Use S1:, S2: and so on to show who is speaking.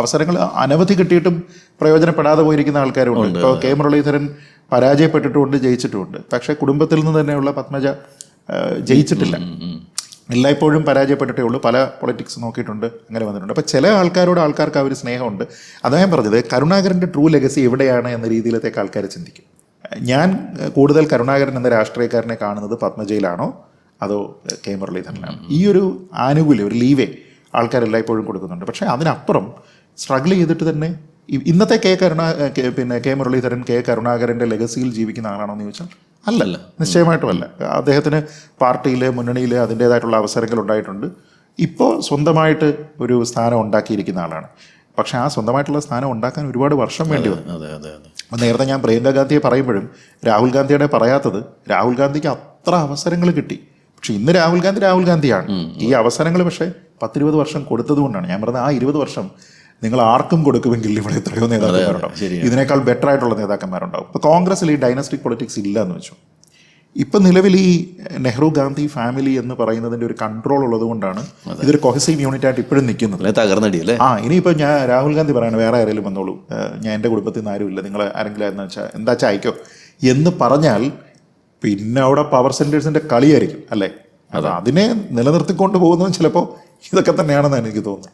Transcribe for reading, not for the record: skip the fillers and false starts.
S1: അവസരങ്ങൾ അനവധി കിട്ടിയിട്ടും പ്രയോജനപ്പെടാതെ പോയിരിക്കുന്ന ആൾക്കാരുണ്ട്. ഇപ്പോൾ കെ മുരളീധരൻ പരാജയപ്പെട്ടിട്ടുമുണ്ട്, ജയിച്ചിട്ടുമുണ്ട്. പക്ഷേ കുടുംബത്തിൽ നിന്ന് തന്നെയുള്ള പത്മജ ജയിച്ചിട്ടില്ല. എല്ലായ്പ്പോഴും പരാജയപ്പെട്ടിട്ടേ ഉള്ളൂ. പല പൊളിറ്റിക്സ് നോക്കിയിട്ടുണ്ട്, അങ്ങനെ വന്നിട്ടുണ്ട്. അപ്പോൾ ചില ആൾക്കാരോട് ആൾക്കാർക്ക് ആ ഒരു സ്നേഹമുണ്ട്. അതാ ഞാൻ പറഞ്ഞത്, കരുണാകരൻ്റെ ട്രൂ ലെഗസി എവിടെയാണ് എന്ന രീതിയിലത്തേക്ക് ആൾക്കാർ ചിന്തിക്കും. ഞാൻ കൂടുതൽ കരുണാകരൻ എന്ന രാഷ്ട്രീയക്കാരനെ കാണുന്നത് പത്മജയിലാണോ അതോ കെ മുരളീധരനാണ്. ഈ ഒരു ആനുകൂല്യം, ഒരു ലീവേ ആൾക്കാരെല്ലായ്പ്പോഴും കൊടുക്കുന്നുണ്ട്. പക്ഷേ അതിനപ്പുറം സ്ട്രഗിൾ ചെയ്തിട്ട് തന്നെ ഇന്നത്തെ കെ മുരളീധരൻ കെ കരുണാകരൻ്റെ ലെഗസിയിൽ ജീവിക്കുന്ന ആളാണോ എന്ന് ചോദിച്ചാൽ അല്ലല്ല, നിശ്ചയമായിട്ടും അല്ല. അദ്ദേഹത്തിന് പാർട്ടിയിൽ മുന്നണിയിൽ അതിൻ്റേതായിട്ടുള്ള അവസരങ്ങൾ ഉണ്ടായിട്ടുണ്ട്. ഇപ്പോൾ സ്വന്തമായിട്ട് ഒരു സ്ഥാനം ഉണ്ടാക്കിയിരിക്കുന്ന ആളാണ്. പക്ഷേ ആ സ്വന്തമായിട്ടുള്ള സ്ഥാനം ഉണ്ടാക്കാൻ ഒരുപാട് വർഷം വേണ്ടി വന്നു. നേരത്തെ ഞാൻ പ്രിയങ്ക ഗാന്ധിയെ പറയുമ്പോഴും രാഹുൽ ഗാന്ധിയുടെ പറയാത്തത്, രാഹുൽ ഗാന്ധിക്ക് അത്ര അവസരങ്ങൾ കിട്ടി. പക്ഷെ ഇന്ന് രാഹുൽ ഗാന്ധിയാണ്. ഈ അവസരങ്ങൾ പക്ഷേ 10-20 വർഷം കൊടുത്തതുകൊണ്ടാണ്. ഞാൻ പറഞ്ഞത്, ആ 20 വർഷം നിങ്ങൾ ആർക്കും കൊടുക്കുമെങ്കിൽ ഇവിടെ എത്രയോ നേതാക്കന്മാരുണ്ടാവും, ഇതിനേക്കാൾ ബെറ്റർ ആയിട്ടുള്ള നേതാക്കന്മാരുണ്ടാവും. ഇപ്പോൾ കോൺഗ്രസ്സിൽ ഈ ഡൈനസ്റ്റിക് പൊളിറ്റിക്സ് ഇല്ല എന്ന് വെച്ചു. ഇപ്പം നിലവിൽ ഈ നെഹ്റു ഗാന്ധി ഫാമിലി എന്ന് പറയുന്നതിൻ്റെ ഒരു കൺട്രോൾ ഉള്ളത് കൊണ്ടാണ് ഇതൊരു കൊഹസീവ് യൂണിറ്റ് ആയിട്ട് ഇപ്പോഴും നിൽക്കുന്നത്.
S2: തകർന്നടിയല്ലേ?
S1: ഇനിയിപ്പോൾ ഞാൻ രാഹുൽ ഗാന്ധി പറയാണ്, വേറെ ആരെങ്കിലും വന്നോളൂ, ഞാൻ എൻ്റെ കുടുംബത്തിൽ നിന്ന് ആരുമില്ല, നിങ്ങൾ ആരെങ്കിലും എന്താ വെച്ചാൽ അയക്കോ എന്ന് പറഞ്ഞാൽ പിന്നെ അവിടെ പവർ സെൻറ്റേഴ്സിൻ്റെ കളിയായിരിക്കും അല്ലേ. അതിനെ നിലനിർത്തിക്കൊണ്ട് പോകുന്നത് ചിലപ്പോൾ ഇതൊക്കെ തന്നെയാണെന്നാണ് എനിക്ക് തോന്നുന്നത്.